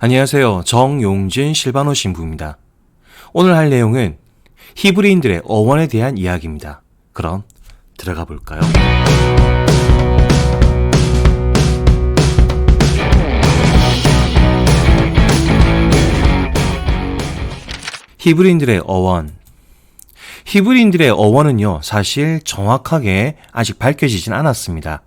안녕하세요. 정용진 실바노 신부입니다. 오늘 할 내용은 히브리인들의 어원에 대한 이야기입니다. 그럼 들어가 볼까요? 히브리인들의 어원. 히브리인들의 어원은요, 사실 정확하게 아직 밝혀지진 않았습니다.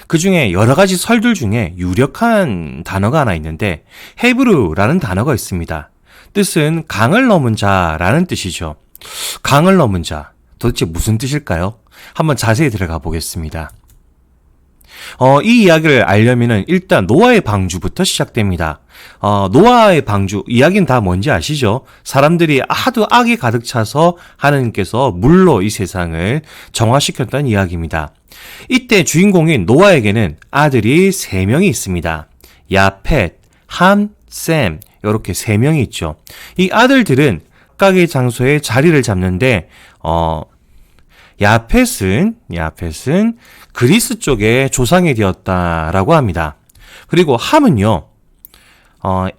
그 중에 여러 가지 설들 중에 유력한 단어가 하나 있는데 헤브루라는 단어가 있습니다. 뜻은 강을 넘은 자라는 뜻이죠. 강을 넘은 자, 도대체 무슨 뜻일까요? 한번 자세히 들어가 보겠습니다. 이 이야기를 알려면 일단 노아의 방주부터 시작됩니다. 노아의 방주 이야기는 다 뭔지 아시죠? 사람들이 하도 악이 가득 차서 하느님께서 물로 이 세상을 정화시켰다는 이야기입니다. 이때 주인공인 노아에게는 아들이 3명이 있습니다. 야펫, 함, 셈 이렇게 3명이 있죠. 이 아들들은 각각의 장소에 자리를 잡는데 야펫은 그리스 쪽의 조상이 되었다라고 합니다. 그리고 함은요,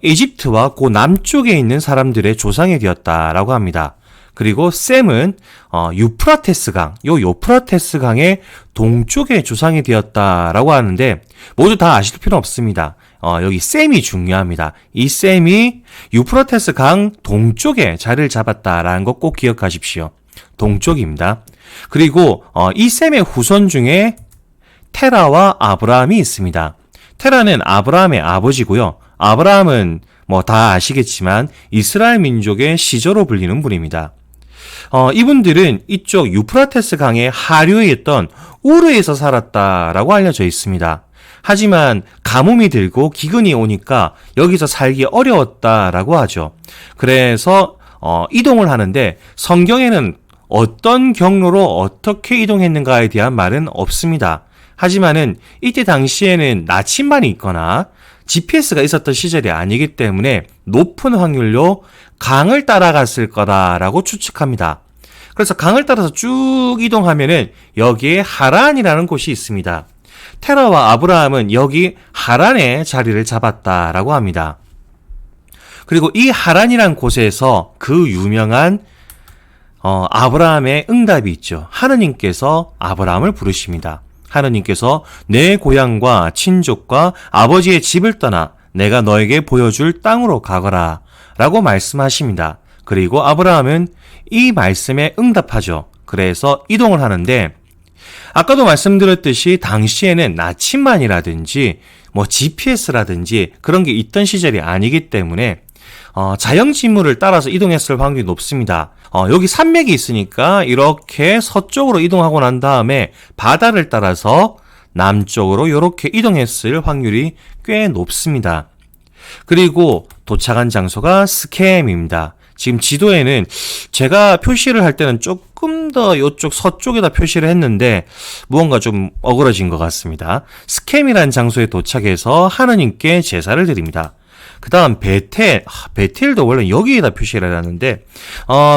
이집트와 그 남쪽에 있는 사람들의 조상이 되었다라고 합니다. 그리고 셈은 유프라테스 강, 유프라테스 강의 동쪽의 조상이 되었다라고 하는데 모두 다 아실 필요 없습니다. 여기 셈이 중요합니다. 이 셈이 유프라테스 강 동쪽에 자리를 잡았다라는 거 꼭 기억하십시오. 동쪽입니다. 그리고 이 셈의 후손 중에 테라와 아브라함이 있습니다. 테라는 아브라함의 아버지고요. 아브라함은 다 아시겠지만 이스라엘 민족의 시조로 불리는 분입니다. 이분들은 이쪽 유프라테스 강의 하류에 있던 우르에서 살았다라고 알려져 있습니다. 하지만 가뭄이 들고 기근이 오니까 여기서 살기 어려웠다라고 하죠. 그래서 이동을 하는데 성경에는 어떤 경로로 어떻게 이동했는가에 대한 말은 없습니다. 하지만은 이때 당시에는 나침반이 있거나 GPS가 있었던 시절이 아니기 때문에 높은 확률로 강을 따라갔을 거다라고 추측합니다. 그래서 강을 따라서 쭉 이동하면은 여기에 하란이라는 곳이 있습니다. 테라와 아브라함은 여기 하란에 자리를 잡았다라고 합니다. 그리고 이 하란이란 곳에서 그 유명한 아브라함의 응답이 있죠. 하느님께서 아브라함을 부르십니다. 하느님께서 내 고향과 친족과 아버지의 집을 떠나 내가 너에게 보여줄 땅으로 가거라 라고 말씀하십니다. 그리고 아브라함은 이 말씀에 응답하죠. 그래서 이동을 하는데 아까도 말씀드렸듯이 당시에는 나침반이라든지 GPS라든지 그런 게 있던 시절이 아니기 때문에 자연지물을 따라서 이동했을 확률이 높습니다. 여기 산맥이 있으니까 이렇게 서쪽으로 이동하고 난 다음에 바다를 따라서 남쪽으로 이렇게 이동했을 확률이 꽤 높습니다. 그리고 도착한 장소가 스켐입니다. 지금 지도에는 제가 표시를 할 때는 조금 더 이쪽 서쪽에다 표시를 했는데 무언가 좀 어그러진 것 같습니다. 스켐이라는 장소에 도착해서 하느님께 제사를 드립니다. 그 다음 베텔도 원래 여기에다 표시를 해놨는데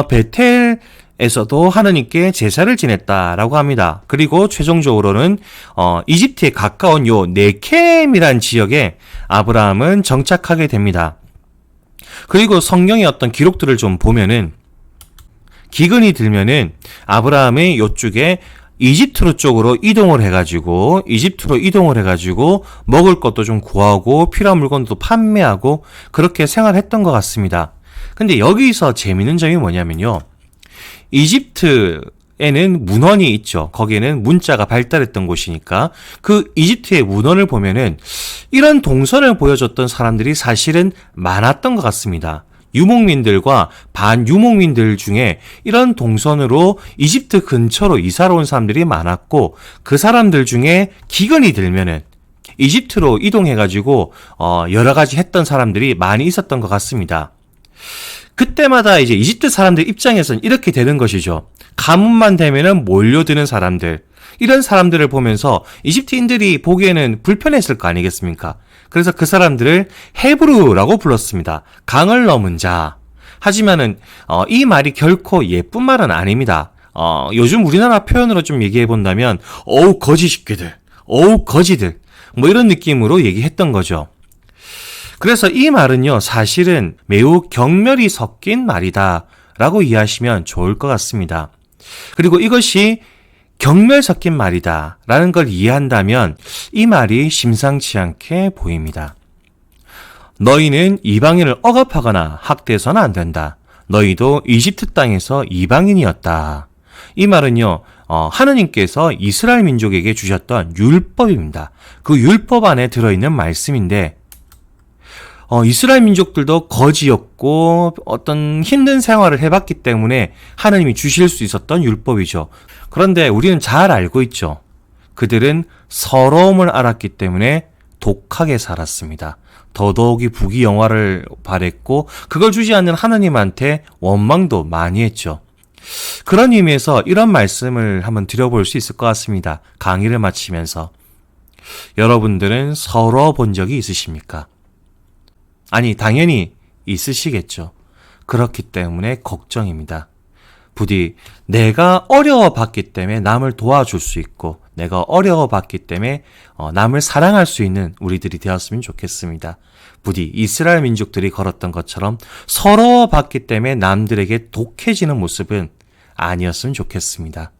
베텔에서도 하느님께 제사를 지냈다라고 합니다. 그리고 최종적으로는 이집트에 가까운 요 네켐이라는 지역에 아브라함은 정착하게 됩니다. 그리고 성경의 어떤 기록들을 좀 보면은 기근이 들면은 아브라함이 요쪽에 이집트로 쪽으로 이동을 해가지고 먹을 것도 좀 구하고 필요한 물건도 판매하고 그렇게 생활했던 것 같습니다. 근데 여기서 재밌는 점이 뭐냐면요. 이집트에는 문헌이 있죠. 거기에는 문자가 발달했던 곳이니까 그 이집트의 문헌을 보면은 이런 동선을 보여줬던 사람들이 사실은 많았던 것 같습니다. 유목민들과 반유목민들 중에 이런 동선으로 이집트 근처로 이사를 온 사람들이 많았고 그 사람들 중에 기근이 들면은 이집트로 이동해가지고 여러 가지 했던 사람들이 많이 있었던 것 같습니다. 그때마다 이제 이집트 사람들 입장에서는 이렇게 되는 것이죠. 가뭄만 되면은 몰려드는 사람들, 이런 사람들을 보면서 이집트인들이 보기에는 불편했을 거 아니겠습니까? 그래서 그 사람들을 헤브루라고 불렀습니다. 강을 넘은 자. 하지만은 이 말이 결코 예쁜 말은 아닙니다. 요즘 우리나라 표현으로 좀 얘기해 본다면 어우 거지 새끼들, 어우 거지들, 뭐 이런 느낌으로 얘기했던 거죠. 그래서 이 말은요, 사실은 매우 경멸이 섞인 말이다 라고 이해하시면 좋을 것 같습니다. 그리고 이것이 경멸 섞인 말이다 라는 걸 이해한다면 이 말이 심상치 않게 보입니다. 너희는 이방인을 억압하거나 학대해서는 안 된다. 너희도 이집트 땅에서 이방인이었다. 이 말은요, 하느님께서 이스라엘 민족에게 주셨던 율법입니다. 그 율법 안에 들어있는 말씀인데, 이스라엘 민족들도 거지였고 어떤 힘든 생활을 해봤기 때문에 하느님이 주실 수 있었던 율법이죠. 그런데 우리는 잘 알고 있죠. 그들은 서러움을 알았기 때문에 독하게 살았습니다. 더더욱이 부귀영화를 바랬고 그걸 주지 않는 하느님한테 원망도 많이 했죠. 그런 의미에서 이런 말씀을 한번 드려볼 수 있을 것 같습니다. 강의를 마치면서 여러분들은 서러워 본 적이 있으십니까? 아니, 당연히 있으시겠죠. 그렇기 때문에 걱정입니다. 부디 내가 어려워봤기 때문에 남을 도와줄 수 있고 내가 어려워봤기 때문에 남을 사랑할 수 있는 우리들이 되었으면 좋겠습니다. 부디 이스라엘 민족들이 걸었던 것처럼 서러워봤기 때문에 남들에게 독해지는 모습은 아니었으면 좋겠습니다.